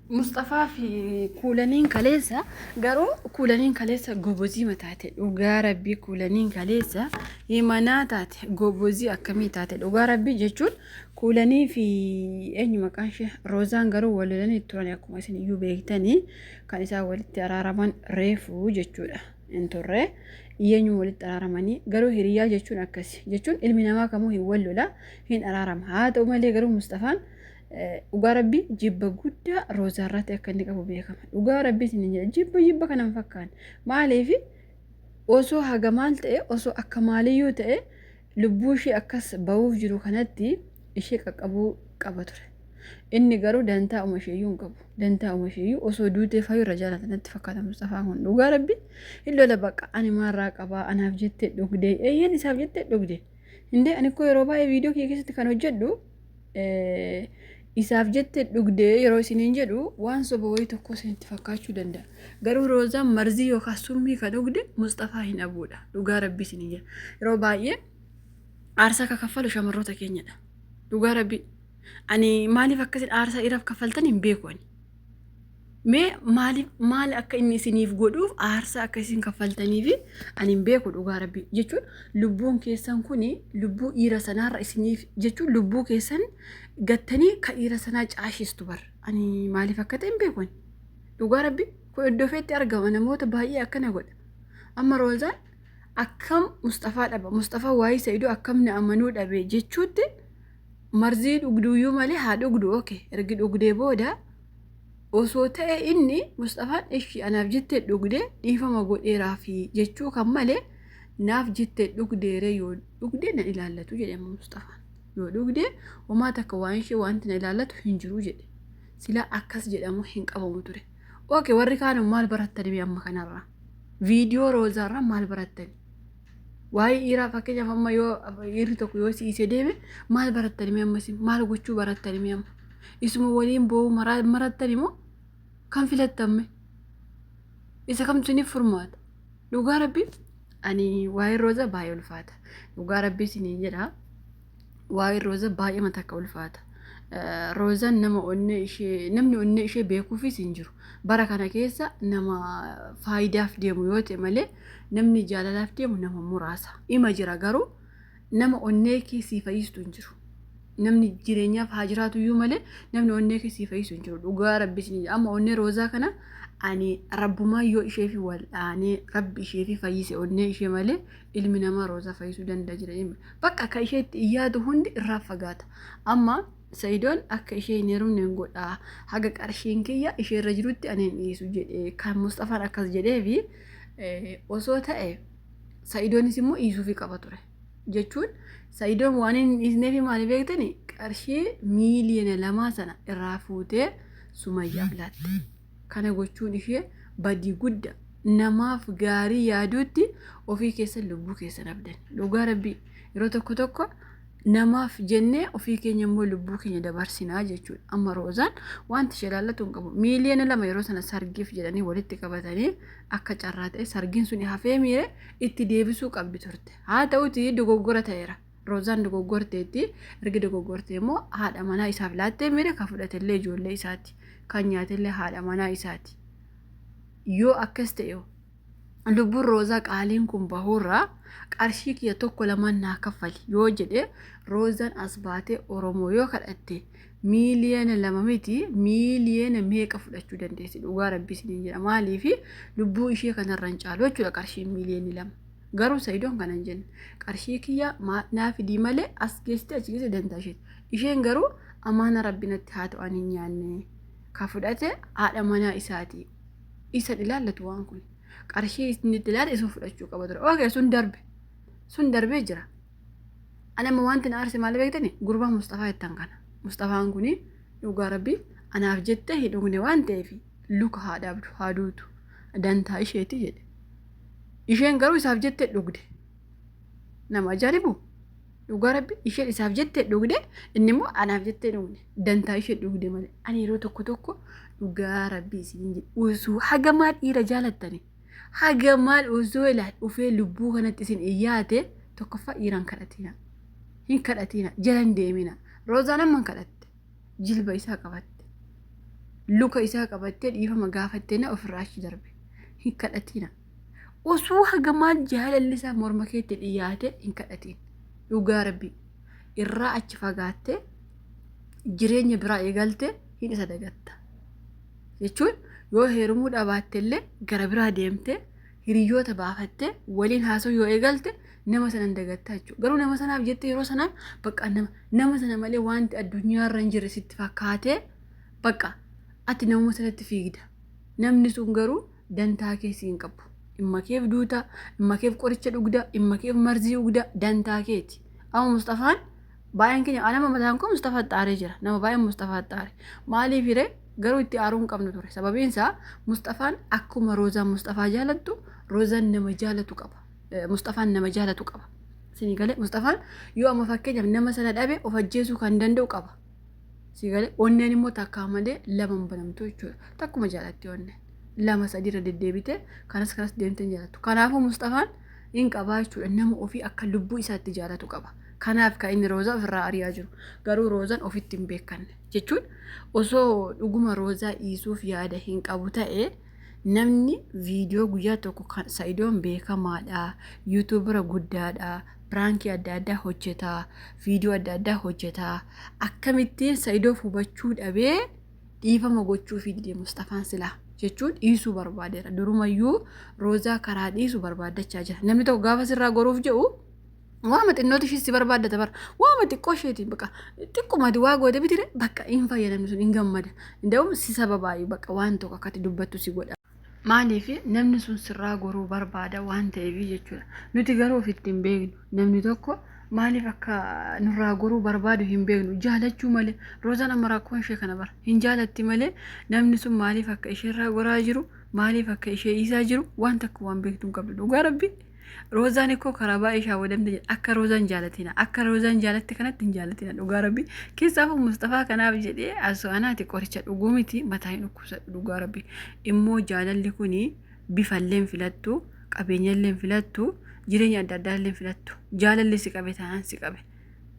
Mustafaa fi kuulaniin kaleessa garuu kuulaniin kaleessa gobozii mataa ta'e dhugaa rabbii kuulaniin kaleessa himanaa taate gobozii akkamii taate dhugaa rabbii jechuun kuulanii fi eenyu maqaan ishee roozaan garuu walolanii turan akkuma isin iyyuu beektanii kan isaan walitti araaraman reefuu jechuudha hin turre eenyu walitti araaramanii garuu hiriyaa jechuun akkasi jechuun ilmi namaa kamuu hin wallola hin araarama haa ta'u malee garuu Mustafaan dhugaa rabbii jibba guddaa roozaarratti akka inni qabu beekama. Dhugaa rabbii isin jedha jibba kanan fakkaan maaliif osoo haga maal ta'e osoo akka maaliyyuu ta'e lubbuu ishee akkas ba'uuf jiru kanatti ishee qaqqabuu qaba ture. Inni garuu dantaa umasheeyyuu hin qabu. Dantaa umasheeyyuu osoo duutee fayyuu irra jaalatanitti fakkaata Mustafaa kun. Dhugaa rabbii illola baqa ani maarraa qabaa anaaf jettee dhugdee eeyyan isaaf jettee dhugdee. Hindee ani koo yeroo baay'ee viidiyoo kee keessatti kan hojjedhu isaaf jette dhugdee yeroo isiniin jedhu waan soba wayii tokko isinitti fakkaachuu danda'a. Garuu roozaan marzii yookaan summii kan dhugde Mustafaa hin abuudha. Dhugaa rabbii isiniin jedha. Yeroo baay'ee aarsaa kan kaffalu shamarroota keenyadha. Dhugaa rabbii ani maaliif akkasiin aarsaa dhiiraaf kaffaltan hin beeku ani. Mee maal akka inni isiniif godhuuf aarsaa akka isin kaffaltaniif ani hin beeku dhugaa rabbii jechuun lubbuun keessan kuni lubbuu dhiira sanaarra isiniif jechuun lubbuu keessan gattanii ka dhiira sanaa caashistu bar ani maaliif akka ta'e hin beeku ani dhugaa rabbii kun iddoo feetti argama namoota baay'ee akkana godha amma roozaan akkam Mustafaa dhaba Mustafaa waa'ee Saidoo akkam na amanuu dhabe jechuutti marzii dhugduuyyuu malee haa dhugdu okay ergi dhugdee booda osoo ta'e inni Mustafaan ishii anaaf jettee dhugdee dhiifama godheeraa fi jechuu kan malee naaf jettee dhugdeere yoo dhugdee na ilaallatu jedhama Mustafaan yoo dhugdee homaa takka waan ishee wanti na ilaallatu hin jiru jedhe silaa akkas jedhamu hin qabamu ture. Okay warri kaan maal barattanii amma kanarraa viidiyoo roozaarraa maal barattanii waa'ee dhiiraa fakkeenyaaf amma yoo dhiirri tokko yoo siisee deeme maal barattanii ammas maal gochuu barattanii amma isuma waliin boo'u marattanii moo kan filattamme isa kamtu ni furmaata dhugaa rabbii ani waa'ee rooza baay'ee ulfaata dhugaa rabbii isin jedha waa'ee rooza baay'ee matakka ulfaata roozaan nama onnee ishee namni onnee ishee beekuufis hin jiru bara kana keessa nama faayidaaf deemu yoo ta'e malee namni jaalalaaf deemu nama muraasa ima jira garuu nama onnee keessii fayyistu hin jiru namni jireenyaaf haa jiraatu iyyuu malee namni onnee keessii fayyisu hin jiru dhugaa rabbi isin amma onnee roozaa kana ani rabbumaa yoo ishee fi wal'aanee rabbi ishee fi fayyise onnee ishee malee ilmi namaa roozaa fayyisuu danda'a jira bakka akka isheetti iyyaatu hundi irraa fagaata amma Saidoon akka ishee hin heerumne hin godhaa haga qarshiin kiyya ishee irra jirutti ani hin dhiisu jedhee kan Mustafaan akkas jedhee fi osoo ta'e Saidoonis immoo dhiisuufi qaba ture jechuun Saidoon waan hin dhiisneef maali beektani qarshii miiliyoona 2 sana irraa fuutee Sumayyaaf laatte kana gochuun ishee badii guddaa namaaf gaarii yaaduutti ofii keessan lubbuu keessan abdan dhugaa rabbii yeroo tokko namaaf jennee ofii keenya immoo lubbuu keenya dabarsinaa jechuudha amma roozaan wanti ishee laallatu hin qabu miiliyoona 2 yeroo sana sargiif jedhanii walitti qabatanii akka carraa ta'e sargiin sun hafee miire itti deebisuu qabdi turte haa ta'uti dogoggora ta'eera roozaan dogoggorteetti erga dogoggortee immoo haadha manaa isaaf laattee miire ka fudhatellee ijoollee isaati kan nyaatellee haadha manaa isaati yoo akkas ta'e lubbuun roozaa qaaliin kun bahuurraa qarshii kiyya tokko lamaan naa kaffali yoo jedhe roozaan as baatee Oromoo yoo kadhatte miiliyoona 2 miti miiliyoona meeqa fudhachuu dandeessi dhugaa rabbii isin jedha maaliif lubbuu ishee kanarra hin caalu jechuudha qarshiin miiliyoona 2 garuu Saidoon kanan jenne qarshii kiyya naa fidii malee as geessite achi geesse dantaa isheen garuu amaana rabbinatti haa ta'an hin nyaanne ka fudhate haadha manaa isaati isa ilaallatu waan kun qarshii inni ilaale isa fudhachuu qaba ture okay sun darbee jira anama wanti na aarse maal beektani gurbaa Mustafaa jettan kana Mustafaan kuni dhugaa rabbii anaaf jette hin dhugne waan ta'eef luka haadhaabdu haaduutu dantaa isheeti jedhe isheen garuu isaaf jette dhugde nama ajaa'ibu dhugaa rabbii isheen isaaf jette dhugde inni immoo anaaf jette dhugne dantaa ishee dhugde malee ani yeroo tokko dhugaa rabbii isin jedhe osoo haga maal dhiira jaalattani haga maal osoo ilaal ufee lubbuu kanatti isin iyyaate tokkoffaa dhiiraan kadhatina hin kadhatina jalan deemina roozaan amman kadhatte jilba isaa qabatte luka isaa qabattee dhiifama gaafattee na ofirraa achi darbe hin kadhatina osoo hagamaan jaalalli isaa morma keetti dhiyaate hin kadhatiin dhugaa rabbii irraa achi fagaattee jireenya biraa eegalte hin isa dagatta jechuun yoo heerumuu dhaabatte illee gara biraa deemte hiriyoota baafatte waliin haasoo yoo eegalte nama sanan dagatta jechuudha. Garuu nama sanaaf jettee yeroo sanaaf bakka nama sana malee wanti addunyaarra hin jirre sitti fakkaatee bakka ati namuma sanatti fiigda. Namni sun garuu dantaa keessi hin qabu. Dhimma keef duuta, dhimma keef qoricha dhugda, dhimma keef marzii dhugda, dantaa keeti. Amma Mustafaan baay'een keenya anama mataan koo Mustafaa xaaree jira. Nama baay'een Mustafaa xaare. Maaliif hiree garuu itti aaruu hin qabnu ture. Sababiin isaa Mustafaan akkuma Roozaan Mustafaa jaalattu Roozaan nama jaalatu qaba. Mustafaan nama jaalatu qaba. Sinigalee Mustafaan yoo amma fakkeenyaaf nama sana dhabe of ajjeesuu kan danda'u qaba. Sinigalee onneen immoo takkaa malee lama banamtu jechuudha. Takkuma jaalatti onneen. Lama sadiirra deddeebite kanas deemtee jaalatu. Kanaafuu Mustafaan hin qabaa jechuudha. Nama ofii akka lubbuu isaatti jaalatu qaba. Kanaaf kan inni Roozaa ofirraa ari'aa jiru. Garuu Roozaan ofitti hin beekanne jechuun osoo dhuguma Roozaa dhiisuuf yaada hin qabu ta'ee namni viidiyoo guyyaa tokko kan Sa'idoon beekamaadha, yuutuubara guddaadha, piraankii adda addaa hojjetaa, viidiyoo adda addaa hojjetaa. Akkamittiin Sa'idoof hubachuu dhabee dhiifama gochuu fi didee Mustafaan silaa jechuun dhiisuu barbaadeera. Durumayyuu Roozaa karaa dhiisuu barbaadachaa jira. Namni tokko gaafa sirraa goruuf jedhu waama xinnooti ishii si barbaaddata bara waama xiqqoo isheetiin bakka xiqqumati waa goote bitire bakka hin fayyadamne sun hin gammada. Inda'uun si sababaayu bakka waan tokko akkatti dubbattu si godha. Maaliif namni sun sirraa goruu barbaada waan ta'eef jechuudha. Nuti garuu ofitti hin beeknu. Namni tokko maaliif akka nurraa goruu barbaadu hin beeknu. Jaalachuu malee Roozaan amma rakkoon ishee kana bara hin jaalatti malee namni sun maaliif akka isheerraa goraa jiru maaliif akka ishee dhiisaa jiru waan takka waan beektu hin qabdu. Dhugaa rabbi Roozaan ikkoo karaa baay'ee shaawwadamte jedha. Akka Roozaan jaalatina. Akka Roozaan jaalatte kanatti hin jaalatina. Dhugaa rabbi keessaafuu Mustafaa kanaaf jedhee asoo'anaati qoricha dhuguu miti mataa hin dhukkubsadhu. Dhugaa rabbi immoo jaalalli kuni bifallee hin filattu, qabeenyallee hin filattu, jireenya adda addaa illee hin filattu. Jaalalli si qabe taanaan si qabe.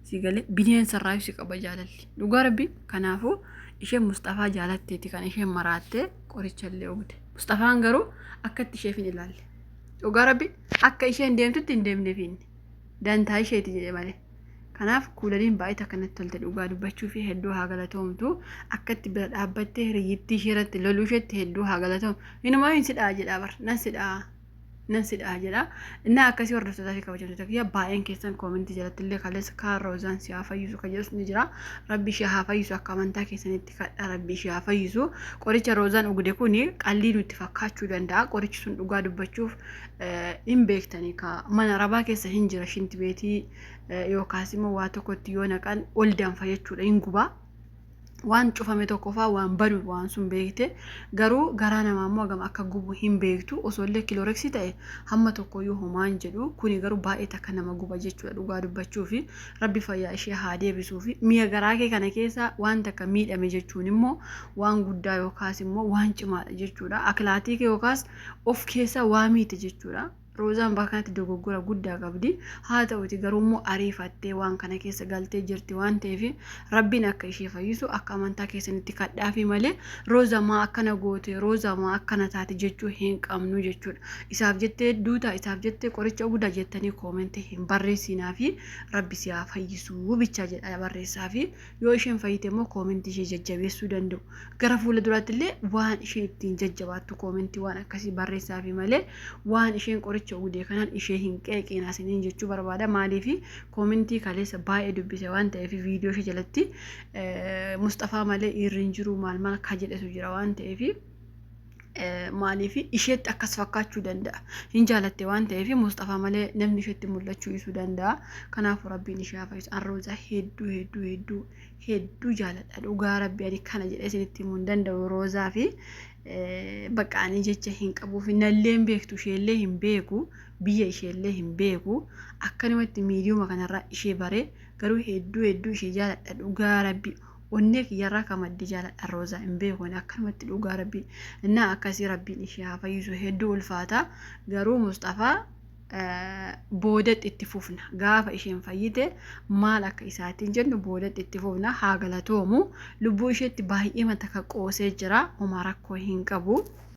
Si galee bineensarraa si qaba jaalalli. Dhugaa rabbi kanaafuu isheen Mustafaa jaalatteeti kan isheen maraattee qorichallee dhugde. Mustafaan garuu akkatti isheef hin ilaalle. Dhugaa rabbi akka isheen deemtutti hin deemneef inni dantaa isheeti jedhe malee. Kanaaf kuulaniin baay'ee akkanatti tolte dhugaa dubbachuu fi hedduu haa galatoomtu. Akkatti bira dhaabbattee hiriyyittii ishee irratti loluu isheetti hedduu haa galatoomtu. Inumaa hin sidhaa jedhaa bara nan sidhaa jedha. Innaa akkasii hordoftotaa fi kabajamtoota kiyya baay'een keessan koomentii jalatti illee kaleessa kaan Roozaan si haa fayyisu kan jedhus ni jira. Rabbi ishee haa fayyisu akka amantaa keessanitti kadhaa Rabbi ishee haa fayyisu. Qoricha Roozaan dhugde kuni qallii nutti fakkaachuu danda'a. Qorichi sun dhugaa dubbachuuf hin beektanii mana rabaa keessa hin jira shinti beetii yookaas immoo waa tokkotti yoo naqan ol danfa jechuudha hin gubaa. Waan cufame tokko faa waan badu waan sun beekte garuu garaa namaa immoo hagam akka gubu hin beektu osoo illee kilooreksii ta'e hamma tokko yoo homaan jedhu kuni garuu baay'ee takka nama guba jechuudha dhugaa dubbachuu fi Rabbi fayyaa ishee haa deebisuu fi mi'a garaa kee kana keessa waan takka miidhame jechuun immoo waan guddaa yookaas immoo waan cimaadha jechuudha. Akilaatii kee yookaas of keessa waa miite jechuudha. Roozaan bakka kanatti dogoggora guddaa qabdi. Haa ta'uti garuu immoo ariifattee waan kana keessa galtee jirti waan ta'eef Rabbiin akka ishee fayyisu akka amantaa keessanitti kadhaafi malee Roozaa maa akkana goote Roozaa maa akkana taate jechuu hin qabnu jechuudha. Isaaf jettee duutaa isaaf jettee qoricha guddaa jettanii koomentii hin barreessinaa fi Rabbi si haa fayyisuu bichaa jedha barreessaa fi yoo isheen fayyite immoo koomentii ishee jajjabeessuu danda'u. Gara fuula duraatti illee waan isheen ittiin jajjabaattu koomentii waan akkasii barreessaa fi malee waan isheen qoricha udee kanaan ishee hin qeeqina siniin jechuu barbaada. Maaliif koomentii kaleessa baay'ee dubbise waan ta'eef viidiyoo ishee jalatti Mustafaa malee irriin jiru maal ka jedhetu jira waan ta'eef maaliif isheetti akkas fakkaachuu danda'a. Hin jaalatte waan ta'eef Mustafaa malee namni isheetti mul'achuu isuu danda'a. Kanaafuu Rabbiin ishee haa fayyisu. Roozaa hedduu jaaladha. Dhugaa Rabbi ani kana jedhee isinitti himuu hin danda'u Roozaa fi bakka ani jecha hin qabuuf nallee hin beektu isheellee hin beeku biyya isheellee hin beeku akkanumatti miidiyuma kanarraa ishee bare garuu hedduu ishee jaaladha. Dhugaa Rabbi onnee kiyyarraa kamaddi jaaladha Roozaa hin beeku akkanumatti dhugaa Rabbi innaa akkasii Rabbiin ishee haa fayyisu. Hedduu ulfaata garuu Mustafaa boodatti itti fufna gaafa isheen fayyite maal akka isaatiin jennu boodatti itti fufna haa galatoomu lubbuu isheetti baay'ee mata ka qoosee jira homaa rakkoo hin qabu.